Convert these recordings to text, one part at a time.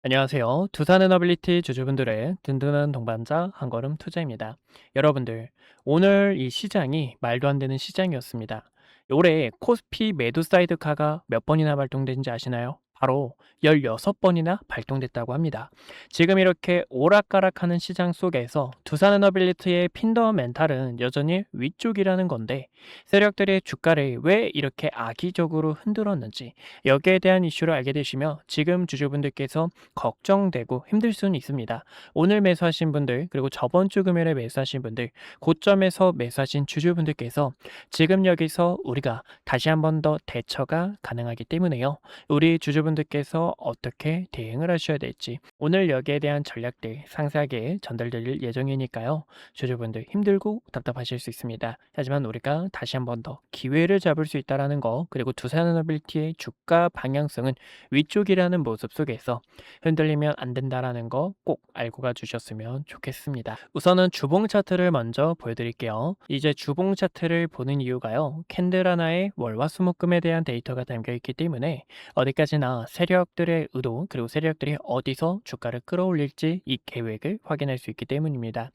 안녕하세요. 두산에너빌리티 주주분들의 든든한 동반자 한걸음 투자입니다. 여러분들, 오늘 이 시장이 말도 안 되는 시장이었습니다. 올해 코스피 매도 사이드카가 몇 번이나 발동된지 아시나요? 바로 16번이나 발동됐다고 합니다. 지금 이렇게 오락가락하는 시장 속에서 두산에너빌리티의 핀더멘탈은 여전히 위쪽이라는 건데 세력들의 주가를 왜 이렇게 악의적으로 흔들었는지 여기에 대한 이슈를 알게 되시며 지금 주주분들께서 걱정되고 힘들 수는 있습니다. 오늘 매수하신 분들 그리고 저번 주 금요일에 매수하신 분들 고점에서 매수하신 주주분들께서 지금 여기서 우리가 다시 한 번 더 대처가 가능하기 때문에요. 우리 주주분들께서 어떻게 대응을 하셔야 될지 오늘 여기에 대한 전략들 상세하게 전달드릴 예정이니까요. 주주분들 힘들고 답답하실 수 있습니다. 하지만 우리가 다시 한 번 더 기회를 잡을 수 있다라는 거 그리고 두산에너빌리티의 주가 방향성은 위쪽이라는 모습 속에서 흔들리면 안 된다라는 거 꼭 알고 가주셨으면 좋겠습니다. 우선은 주봉 차트를 먼저 보여드릴게요. 이제 주봉 차트를 보는 이유가요. 캔들 하나에 월화수목금에 대한 데이터가 담겨 있기 때문에 어디까지나 세력들의 의도 그리고 세력들이 어디서 주가를 끌어올릴지 이 계획을 확인할 수 있기 때문입니다.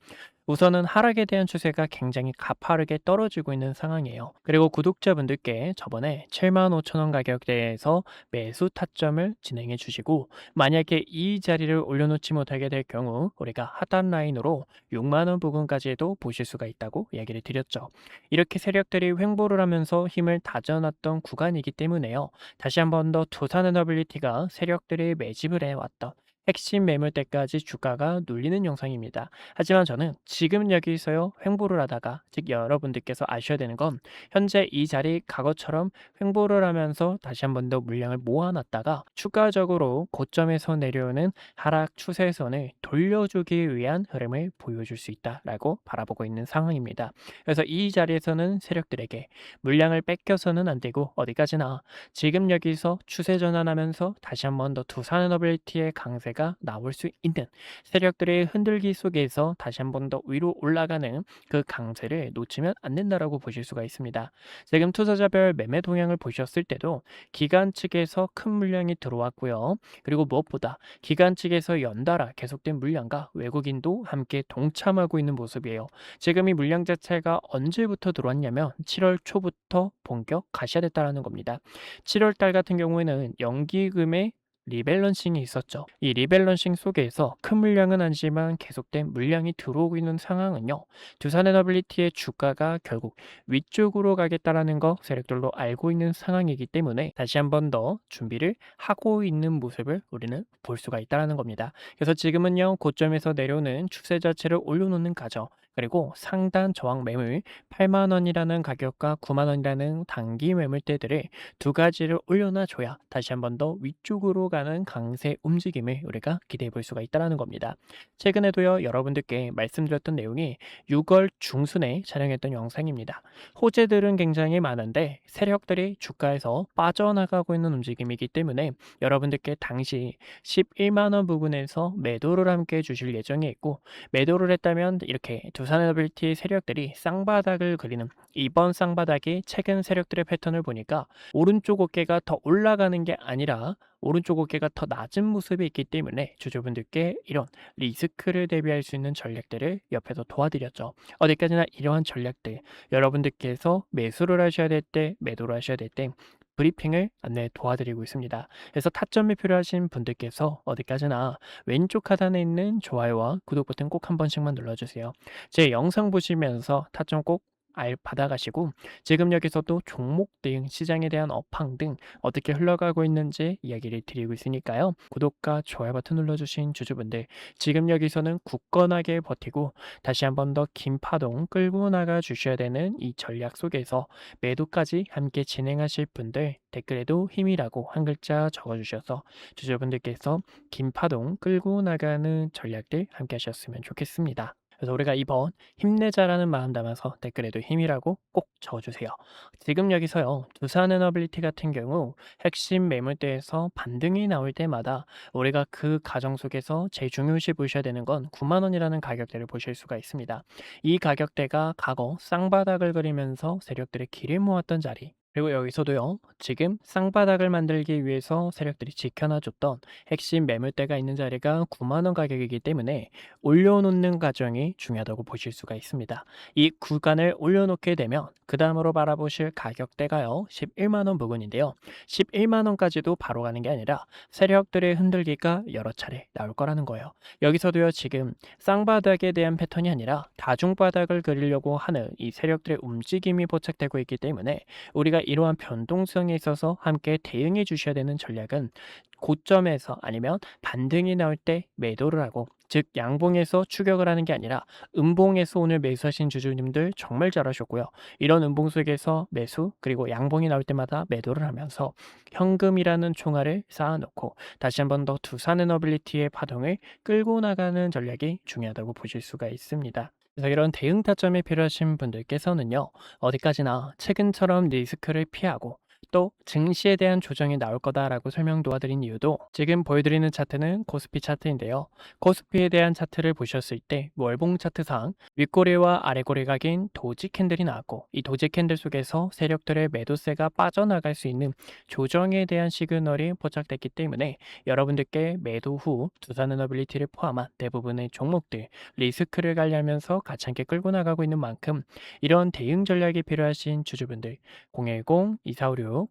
우선은 하락에 대한 추세가 굉장히 가파르게 떨어지고 있는 상황이에요. 그리고 구독자분들께 저번에 75,000원 가격대에서 매수 타점을 진행해 주시고 만약에 이 자리를 올려놓지 못하게 될 경우 우리가 하단 라인으로 6만 원 부근까지도 보실 수가 있다고 이야기를 드렸죠. 이렇게 세력들이 횡보를 하면서 힘을 다져놨던 구간이기 때문에요. 다시 한 번 더 두산에너빌리티가 세력들이 매집을 해왔던 핵심 매물대까지 주가가 눌리는 영상입니다. 하지만 저는 지금 여기서요 횡보를 하다가 즉 여러분들께서 아셔야 되는 건 현재 이 자리 과거처럼 횡보를 하면서 다시 한 번 더 물량을 모아놨다가 추가적으로 고점에서 내려오는 하락 추세선을 돌려주기 위한 흐름을 보여줄 수 있다라고 바라보고 있는 상황입니다. 그래서 이 자리에서는 세력들에게 물량을 뺏겨서는 안 되고 어디까지나 지금 여기서 추세 전환하면서 다시 한 번 더 두산에너빌리티의 강세가 나올 수 있는 세력들의 흔들기 속에서 다시 한 번 더 위로 올라가는 그 강세를 놓치면 안 된다라고 보실 수가 있습니다. 지금 투자자별 매매 동향을 보셨을 때도 기관 측에서 큰 물량이 들어왔고요. 그리고 무엇보다 기관 측에서 연달아 계속된 물량과 외국인도 함께 동참하고 있는 모습이에요. 지금 이 물량 자체가 언제부터 들어왔냐면 7월 초부터 본격 가시화됐다라는 겁니다. 7월 달 같은 경우에는 연기금의 리밸런싱이 있었죠. 이 리밸런싱 속에서 큰 물량은 아니지만 계속된 물량이 들어오고 있는 상황은요. 두산에너빌리티의 주가가 결국 위쪽으로 가겠다라는 거 세력들로 알고 있는 상황이기 때문에 다시 한 번 더 준비를 하고 있는 모습을 우리는 볼 수가 있다라는 겁니다. 그래서 지금은요. 고점에서 내려오는 추세 자체를 올려놓는 과정 그리고 상단 저항 매물 8만 원이라는 가격과 9만 원이라는 단기 매물대들을 두 가지를 올려놔 줘야 다시 한 번 더 위쪽으로 가는 강세 움직임을 우리가 기대해 볼 수가 있다는 겁니다. 최근에도요, 여러분들께 말씀드렸던 내용이 6월 중순에 촬영했던 영상입니다. 호재들은 굉장히 많은데 세력들이 주가에서 빠져나가고 있는 움직임이기 때문에 여러분들께 당시 11만 원 부근에서 매도를 함께 해주실 예정에 있고 매도를 했다면 이렇게 두산에너빌티 세력들이 쌍바닥을 그리는 이번 쌍바닥이 최근 세력들의 패턴을 보니까 오른쪽 어깨가 더 올라가는 게 아니라 오른쪽 어깨가 더 낮은 모습이 있기 때문에 주주분들께 이런 리스크를 대비할 수 있는 전략들을 옆에서 도와드렸죠. 어디까지나 이러한 전략들 여러분들께서 매수를 하셔야 될 때 매도를 하셔야 될 때 브리핑을 안내 도와드리고 있습니다. 그래서 타점이 필요하신 분들께서 어디까지나 왼쪽 하단에 있는 좋아요와 구독 버튼 꼭 한 번씩만 눌러주세요. 제 영상 보시면서 타점 꼭 받아가시고 지금 여기서도 종목 등 시장에 대한 업황 등 어떻게 흘러가고 있는지 이야기를 드리고 있으니까요. 구독과 좋아요 버튼 눌러주신 주주분들 지금 여기서는 굳건하게 버티고 다시 한 번 더 긴 파동 끌고 나가 주셔야 되는 이 전략 속에서 매도까지 함께 진행하실 분들 댓글에도 힘이라고 한 글자 적어주셔서 주주분들께서 긴 파동 끌고 나가는 전략들 함께 하셨으면 좋겠습니다. 그래서 우리가 이번 힘내자라는 마음 담아서 댓글에도 힘이라고 꼭 적어주세요. 지금 여기서요. 두산에너빌리티 같은 경우 핵심 매물대에서 반등이 나올 때마다 우리가 그 과정 속에서 제일 중요시 보셔야 되는 건 9만 원이라는 가격대를 보실 수가 있습니다. 이 가격대가 과거 쌍바닥을 그리면서 세력들의 길을 모았던 자리 그리고 여기서도요, 지금 쌍바닥을 만들기 위해서 세력들이 지켜놔줬던 핵심 매물대가 있는 자리가 9만 원 가격이기 때문에 올려놓는 과정이 중요하다고 보실 수가 있습니다. 이 구간을 올려놓게 되면 그 다음으로 바라보실 가격대가요, 11만 원 부근인데요. 11만 원까지도 바로 가는 게 아니라 세력들의 흔들기가 여러 차례 나올 거라는 거예요. 여기서도요, 지금 쌍바닥에 대한 패턴이 아니라 다중바닥을 그리려고 하는 이 세력들의 움직임이 포착되고 있기 때문에 우리가 이러한 변동성에 있어서 함께 대응해 주셔야 되는 전략은 고점에서 아니면 반등이 나올 때 매도를 하고, 즉 양봉에서 추격을 하는 게 아니라 음봉에서 오늘 매수하신 주주님들 정말 잘하셨고요. 이런 음봉 속에서 매수 그리고 양봉이 나올 때마다 매도를 하면서 현금이라는 총알을 쌓아놓고 다시 한번 더 두산에너빌리티의 파동을 끌고 나가는 전략이 중요하다고 보실 수가 있습니다. 그래서 이런 대응 타점이 필요하신 분들께서는요, 어디까지나 최근처럼 리스크를 피하고 또 증시에 대한 조정이 나올 거다라고 설명 도와드린 이유도 지금 보여드리는 차트는 코스피 차트인데요. 코스피에 대한 차트를 보셨을 때 월봉 차트상 윗꼬리와 아래꼬리가 긴 도지 캔들이 나왔고, 이 도지 캔들 속에서 세력들의 매도세가 빠져나갈 수 있는 조정에 대한 시그널이 포착됐기 때문에 여러분들께 매도 후 두산에너빌리티를 포함한 대부분의 종목들 리스크를 관리하면서 같이 함께 끌고 나가고 있는 만큼, 이런 대응 전략이 필요하신 주주분들 010-2456-8354로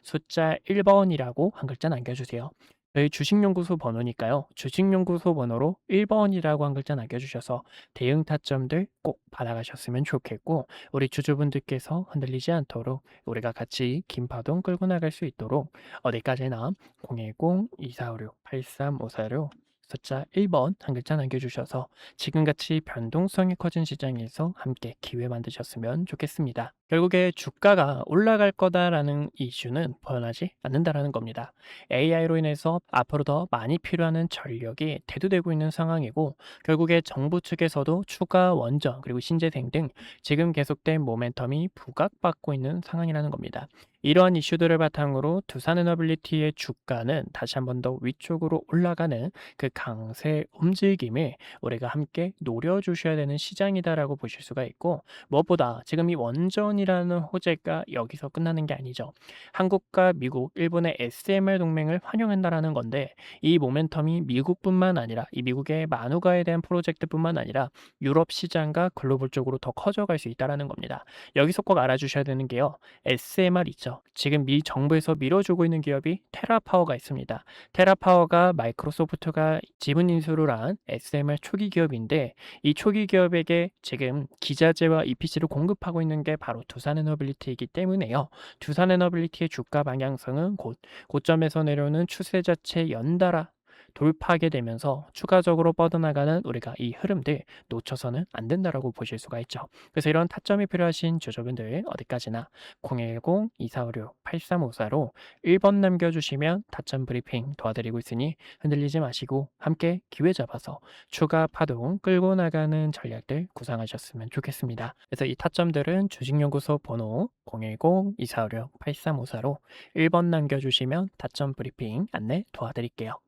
숫자 1번이라고 한 글자 남겨주세요. 저희 주식연구소 번호니까요. 주식연구소 번호로 1번이라고 한 글자 남겨주셔서 대응 타점들 꼭 받아가셨으면 좋겠고, 우리 주주분들께서 흔들리지 않도록 우리가 같이 긴 파동 끌고 나갈 수 있도록 어디까지나 010-2456-8354로 숫자 1번 한 글자 남겨주셔서 지금같이 변동성이 커진 시장에서 함께 기회 만드셨으면 좋겠습니다. 결국에 주가가 올라갈 거다라는 이슈는 변하지 않는다라는 겁니다. AI로 인해서 앞으로 더 많이 필요한 전력이 대두되고 있는 상황이고, 결국에 정부 측에서도 추가 원전 그리고 신재생 등 지금 계속된 모멘텀이 부각받고 있는 상황이라는 겁니다. 이러한 이슈들을 바탕으로 두산에너빌리티의 주가는 다시 한번 더 위쪽으로 올라가는 그 강세 움직임을 우리가 함께 노려주셔야 되는 시장이다라고 보실 수가 있고, 무엇보다 지금 이 원전이라는 호재가 여기서 끝나는 게 아니죠. 한국과 미국, 일본의 SMR 동맹을 환영한다라는 건데, 이 모멘텀이 미국뿐만 아니라 이 미국의 만우가에 대한 프로젝트뿐만 아니라 유럽 시장과 글로벌 쪽으로 더 커져갈 수 있다라는 겁니다. 여기서 꼭 알아주셔야 되는 게요, SMR 있죠. 지금 미 정부에서 밀어주고 있는 기업이 테라파워가 있습니다. 테라파워가 마이크로소프트가 지분 인수를 한 SMR 초기 기업인데, 이 초기 기업에게 지금 기자재와 EPC를 공급하고 있는 게 바로 두산에너빌리티이기 때문에요. 두산에너빌리티의 주가 방향성은 곧 고점에서 내려오는 추세 자체 연달아 돌파하게 되면서 추가적으로 뻗어나가는 우리가 이 흐름들 놓쳐서는 안 된다라고 보실 수가 있죠. 그래서 이런 타점이 필요하신 주주분들 어디까지나 010-2456-8354로 1번 남겨주시면 타점 브리핑 도와드리고 있으니 흔들리지 마시고 함께 기회 잡아서 추가 파동 끌고 나가는 전략들 구상하셨으면 좋겠습니다. 그래서 이 타점들은 주식연구소 번호 010-2456-8354로 1번 남겨주시면 타점 브리핑 안내 도와드릴게요.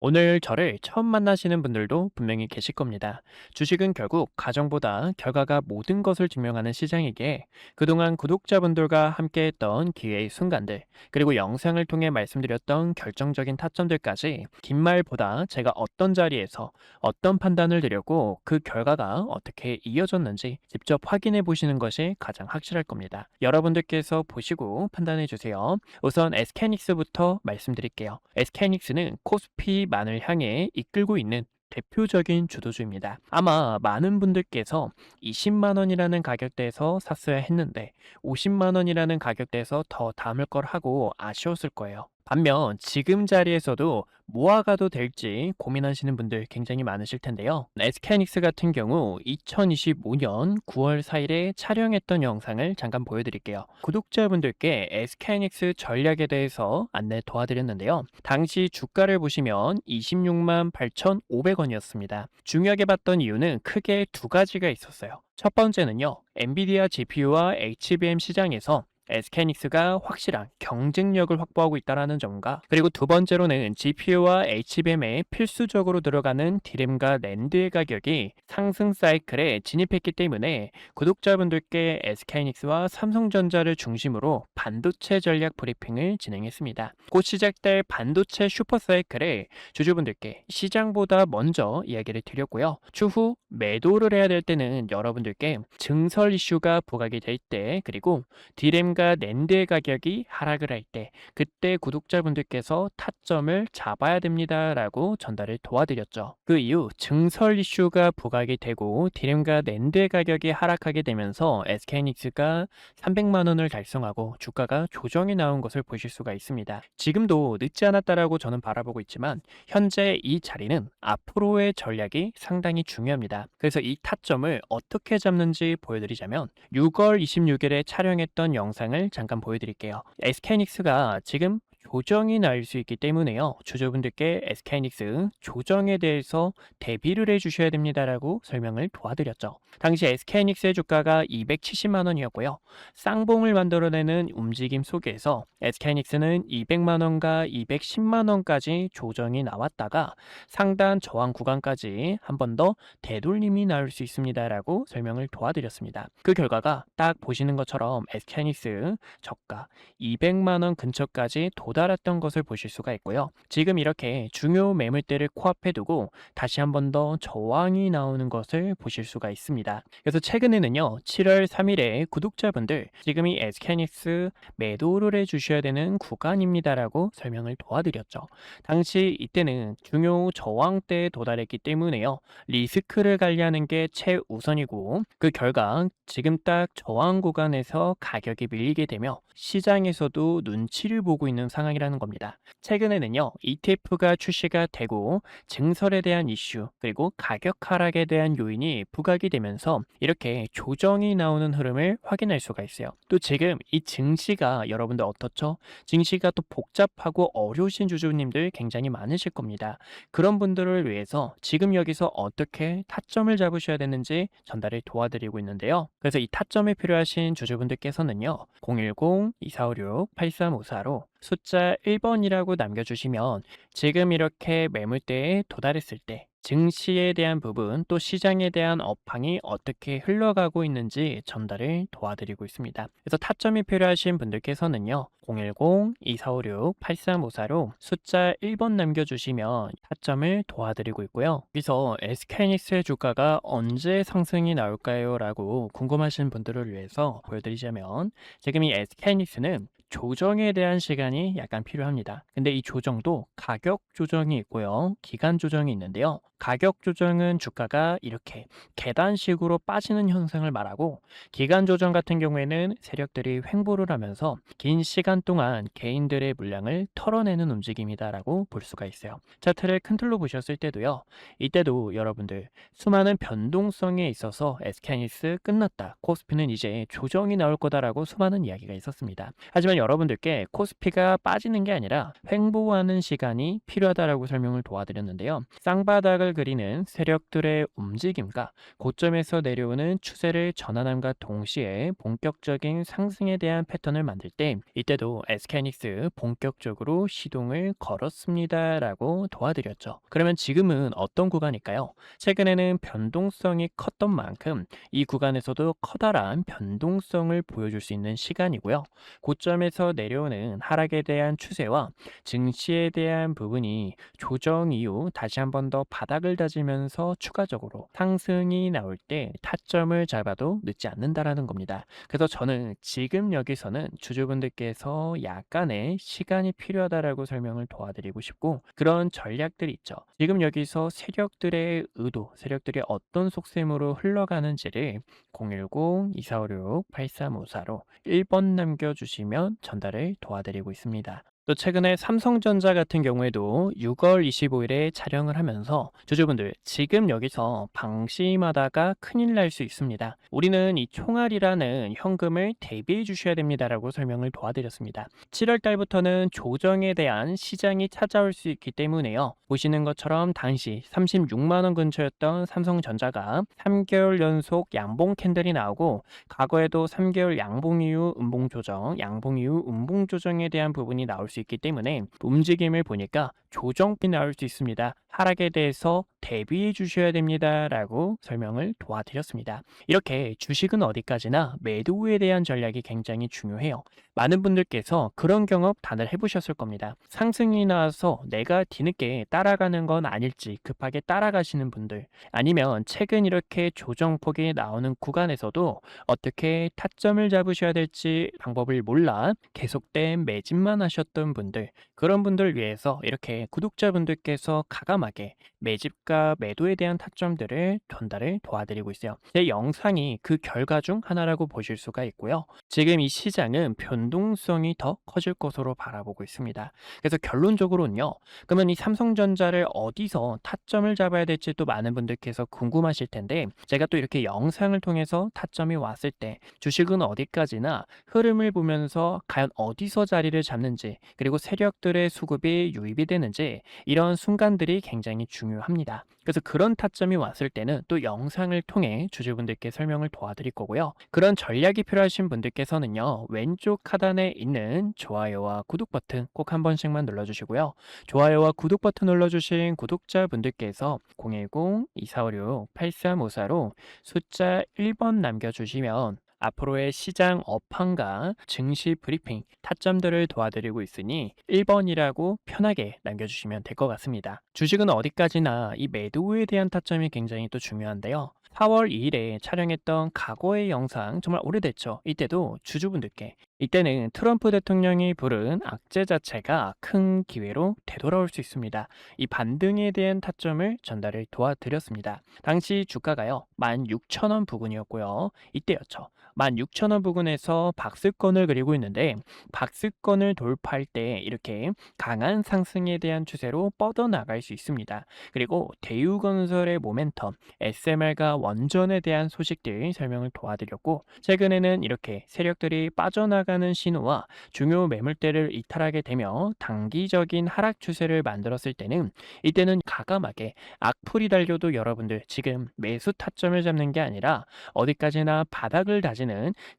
오늘 저를 처음 만나시는 분들도 분명히 계실 겁니다. 주식은 결국 가정보다 결과가 모든 것을 증명하는 시장이기에 그동안 구독자분들과 함께했던 기회의 순간들, 그리고 영상을 통해 말씀드렸던 결정적인 타점들까지 긴 말보다 제가 어떤 자리에서 어떤 판단을 드렸고 그 결과가 어떻게 이어졌는지 직접 확인해 보시는 것이 가장 확실할 겁니다. 여러분들께서 보시고 판단해 주세요. 우선 SK하이닉스부터 말씀드릴게요. SK하이닉스는 코스피 만을 향해 이끌고 있는 대표적인 주도주입니다. 아마 많은 분들께서 20만 원이라는 가격대에서 샀어야 했는데 50만 원이라는 가격대에서 더 담을 걸 하고 아쉬웠을 거예요. 반면 지금 자리에서도 모아가도 될지 고민하시는 분들 굉장히 많으실 텐데요. SK하이닉스 같은 경우 2025년 9월 4일에 촬영했던 영상을 잠깐 보여드릴게요. 구독자분들께 SK하이닉스 전략에 대해서 안내 도와드렸는데요. 당시 주가를 보시면 26만 8,500원이었습니다. 중요하게 봤던 이유는 크게 두 가지가 있었어요. 첫 번째는요, 엔비디아 GPU와 HBM 시장에서 SK하이닉스가 확실한 경쟁력을 확보하고 있다는 점과 그리고 두 번째로는 GPU와 HBM에 필수적으로 들어가는 디램과 낸드의 가격이 상승 사이클에 진입했기 때문에 구독자분들께 SK하이닉스와 삼성전자를 중심으로 반도체 전략 브리핑을 진행했습니다. 곧 시작될 반도체 슈퍼 사이클에 주주분들께 시장보다 먼저 이야기를 드렸고요. 추후 매도를 해야 될 때는 여러분들께 증설 이슈가 부각이 될 때 그리고 디램과 낸드의 가격이 하락을 할 때 그때 구독자분들께서 타점을 잡아야 됩니다라고 전달을 도와드렸죠. 그 이후 증설 이슈가 부각이 되고 디램과 낸드의 가격이 하락하게 되면서 SK하이닉스가 300만 원을 달성하고 주가가 조정이 나온 것을 보실 수가 있습니다. 지금도 늦지 않았다라고 저는 바라보고 있지만 현재 이 자리는 앞으로의 전략이 상당히 중요합니다. 그래서 이 타점을 어떻게 잡는지 보여드리자면 6월 26일에 촬영했던 영상을 잠깐 보여드릴게요. SK하이닉스가 지금 조정이 날 수 있기 때문에요. 주주분들께 SK하이닉스 조정에 대해서 대비를 해주셔야 됩니다라고 설명을 도와드렸죠. 당시 SK하이닉스의 주가가 270만 원이었고요. 쌍봉을 만들어내는 움직임 속에서 SK하이닉스는 200만 원과 210만 원까지 조정이 나왔다가 상단 저항 구간까지 한 번 더 되돌림이 나올 수 있습니다라고 설명을 도와드렸습니다. 그 결과가 딱 보시는 것처럼 SK하이닉스 저가 200만 원 근처까지 도달했던 것을 보실 수가 있고요. 지금 이렇게 중요 매물대를 코앞에 두고 다시 한 번 더 저항이 나오는 것을 보실 수가 있습니다. 그래서 최근에는요. 7월 3일에 구독자분들 지금이 SK하이닉스 매도를 해주셔야 되는 구간입니다라고 설명을 도와드렸죠. 당시 이때는 중요 저항대에 도달했기 때문에요. 리스크를 관리하는 게 최우선이고 그 결과 지금 딱 저항 구간에서 가격이 밀리게 되며 시장에서도 눈치를 보고 있는 상황이라는 겁니다. 최근에는요, ETF가 출시가 되고 증설에 대한 이슈 그리고 가격 하락에 대한 요인이 부각이 되면서 이렇게 조정이 나오는 흐름을 확인할 수가 있어요. 또 지금 이 증시가 여러분들 어떻죠? 증시가 또 복잡하고 어려우신 주주님들 굉장히 많으실 겁니다. 그런 분들을 위해서 지금 여기서 어떻게 타점을 잡으셔야 되는지 전달을 도와드리고 있는데요. 그래서 이 타점이 필요하신 주주분들께서는요. 010-2456-8354로 숫자 1번이라고 남겨주시면 지금 이렇게 매물대에 도달했을 때 증시에 대한 부분 또 시장에 대한 업황이 어떻게 흘러가고 있는지 전달을 도와드리고 있습니다. 그래서 타점이 필요하신 분들께서는요. 010-2456-8354로 숫자 1번 남겨주시면 타점을 도와드리고 있고요. 여기서 SK하이닉스의 주가가 언제 상승이 나올까요? 라고 궁금하신 분들을 위해서 보여드리자면 지금 이 SK하이닉스는 조정에 대한 시간이 약간 필요합니다. 근데 이 조정도 가격 조정이 있고요. 기간 조정이 있는데요. 가격 조정은 주가가 이렇게 계단식으로 빠지는 현상을 말하고 기간 조정 같은 경우에는 세력들이 횡보를 하면서 긴 시간 동안 개인들의 물량을 털어내는 움직임이다라고 볼 수가 있어요. 차트를 큰 틀로 보셨을 때도요. 이때도 여러분들 수많은 변동성에 있어서 SK하이닉스 끝났다. 코스피는 이제 조정이 나올 거다라고 수많은 이야기가 있었습니다. 하지만 여러분들께 코스피가 빠지는 게 아니라 횡보하는 시간이 필요하다라고 설명을 도와드렸는데요. 쌍바닥을 그리는 세력들의 움직임과 고점에서 내려오는 추세를 전환함과 동시에 본격적인 상승에 대한 패턴을 만들 때 이때도 SK하이닉스 본격적으로 시동을 걸었습니다라고 도와드렸죠. 그러면 지금은 어떤 구간일까요? 최근에는 변동성이 컸던 만큼 이 구간에서도 커다란 변동성을 보여줄 수 있는 시간이고요. 고점에서 내려오는 하락에 대한 추세와 증시에 대한 부분이 조정 이후 다시 한 번 더 바닥을 다지면서 추가적으로 상승이 나올 때 타점을 잡아도 늦지 않는다라는 겁니다. 그래서 저는 지금 여기서는 주주분들께서 약간의 시간이 필요하다라고 설명을 도와드리고 싶고 그런 전략들이 있죠. 지금 여기서 세력들의 의도, 세력들이 어떤 속셈으로 흘러가는지를 010-2456-8354로 1번 남겨주시면 전달을 도와드리고 있습니다. 또 최근에 삼성전자 같은 경우에도 6월 25일에 촬영을 하면서 주주분들 지금 여기서 방심하다가 큰일 날 수 있습니다. 우리는 이 총알이라는 현금을 대비해 주셔야 됩니다라고 설명을 도와드렸습니다. 7월 달부터는 조정에 대한 시장이 찾아올 수 있기 때문에요. 보시는 것처럼 당시 36만 원 근처였던 삼성전자가 3개월 연속 양봉 캔들이 나오고 과거에도 3개월 양봉 이후 음봉 조정, 양봉 이후 음봉 조정에 대한 부분이 나올 수 있기 때문에 움직임을 보니까 조정이 나올 수 있습니다. 하락에 대해서 대비해 주셔야 됩니다라고 설명을 도와드렸습니다. 이렇게 주식은 어디까지나 매도에 대한 전략이 굉장히 중요해요. 많은 분들께서 그런 경험 다들 해보셨을 겁니다. 상승이 나와서 내가 뒤늦게 따라가는 건 아닐지 급하게 따라가시는 분들, 아니면 최근 이렇게 조정폭이 나오는 구간에서도 어떻게 타점을 잡으셔야 될지 방법을 몰라 계속된 매집만 하셨던 분들, 그런 분들 위해서 이렇게 구독자분들께서 가감하게 매집과 매도에 대한 타점들을 전달을 도와드리고 있어요. 제 영상이 그 결과 중 하나라고 보실 수가 있고요. 지금 이 시장은 변동성이 더 커질 것으로 바라보고 있습니다. 그래서 결론적으로는요. 그러면 이 삼성전자를 어디서 타점을 잡아야 될지 또 많은 분들께서 궁금하실 텐데, 제가 또 이렇게 영상을 통해서 타점이 왔을 때 주식은 어디까지나 흐름을 보면서 과연 어디서 자리를 잡는지, 그리고 세력들의 수급이 유입이 되는지, 이런 순간들이 굉장히 중요합니다. 그래서 그런 타점이 왔을 때는 또 영상을 통해 주주분들께 설명을 도와드릴 거고요. 그런 전략이 필요하신 분들께서는요, 왼쪽 하단에 있는 좋아요와 구독 버튼 꼭 한 번씩만 눌러주시고요. 좋아요와 구독 버튼 눌러주신 구독자분들께서 010-2456-8354로 숫자 1번 남겨주시면 앞으로의 시장 업황과 증시 브리핑, 타점들을 도와드리고 있으니 1번이라고 편하게 남겨주시면 될 것 같습니다. 주식은 어디까지나 이 매도에 대한 타점이 굉장히 또 중요한데요. 4월 2일에 촬영했던 과거의 영상 정말 오래됐죠. 이때도 주주분들께 이때는 트럼프 대통령이 부른 악재 자체가 큰 기회로 되돌아올 수 있습니다. 이 반등에 대한 타점을 전달을 도와드렸습니다. 당시 주가가요 16,000원 부근이었고요. 이때였죠. 16,000원 부근에서 박스권을 그리고 있는데, 박스권을 돌파할 때 이렇게 강한 상승에 대한 추세로 뻗어나갈 수 있습니다. 그리고 대우건설의 모멘텀, SMR과 원전에 대한 소식들 설명을 도와드렸고, 최근에는 이렇게 세력들이 빠져나가는 신호와 중요 매물대를 이탈하게 되며 단기적인 하락 추세를 만들었을 때는, 이때는 가감하게 악플이 달려도 여러분들 지금 매수 타점을 잡는 게 아니라 어디까지나 바닥을 다지는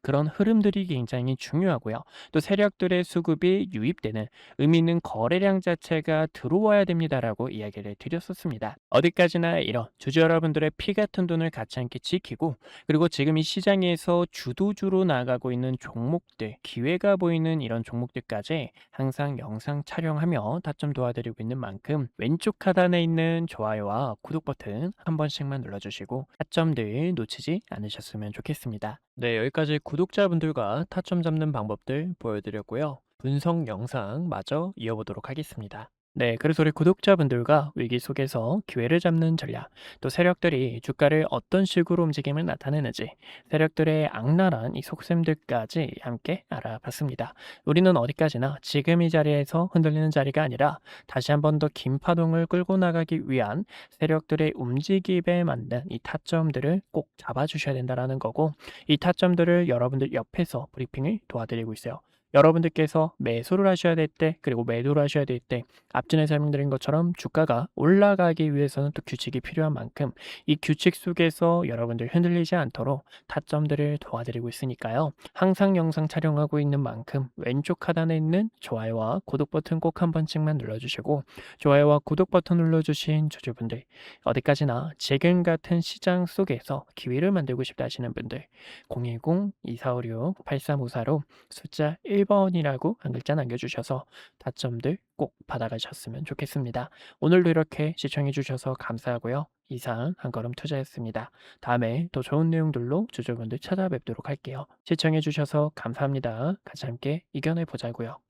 그런 흐름들이 굉장히 중요하고요. 또 세력들의 수급이 유입되는 의미 있는 거래량 자체가 들어와야 됩니다라고 이야기를 드렸었습니다. 어디까지나 이런 주주 여러분들의 피 같은 돈을 가치 않게 지키고, 그리고 지금 이 시장에서 주도주로 나가고 있는 종목들, 기회가 보이는 이런 종목들까지 항상 영상 촬영하며 타점 도와드리고 있는 만큼 왼쪽 하단에 있는 좋아요와 구독 버튼 한 번씩만 눌러주시고 타점들 놓치지 않으셨으면 좋겠습니다. 네, 여기까지 구독자분들과 타점 잡는 방법들 보여드렸고요. 분석 영상 마저 이어보도록 하겠습니다. 네, 그래서 우리 구독자분들과 위기 속에서 기회를 잡는 전략, 또 세력들이 주가를 어떤 식으로 움직임을 나타내는지, 세력들의 악랄한 이 속셈들까지 함께 알아봤습니다. 우리는 어디까지나 지금 이 자리에서 흔들리는 자리가 아니라 다시 한 번 더 긴 파동을 끌고 나가기 위한 세력들의 움직임에 맞는 이 타점들을 꼭 잡아주셔야 된다는 거고, 이 타점들을 여러분들 옆에서 브리핑을 도와드리고 있어요. 여러분들께서 매수를 하셔야 될 때, 그리고 매도를 하셔야 될 때, 앞전에 설명드린 것처럼 주가가 올라가기 위해서는 또 규칙이 필요한 만큼 이 규칙 속에서 여러분들 흔들리지 않도록 타점들을 도와드리고 있으니까요. 항상 영상 촬영하고 있는 만큼 왼쪽 하단에 있는 좋아요와 구독 버튼 꼭 한 번씩만 눌러주시고, 좋아요와 구독 버튼 눌러주신 주주분들, 어디까지나 지금 같은 시장 속에서 기회를 만들고 싶다 하시는 분들, 010-2456-8354로 숫자 1번이라고 한 글자 남겨주셔서 타점들 꼭 받아가셨으면 좋겠습니다. 오늘도 이렇게 시청해주셔서 감사하고요. 이상 한걸음 투자였습니다. 다음에 더 좋은 내용들로 주주분들 찾아뵙도록 할게요. 시청해주셔서 감사합니다. 같이 함께 이겨내보자고요.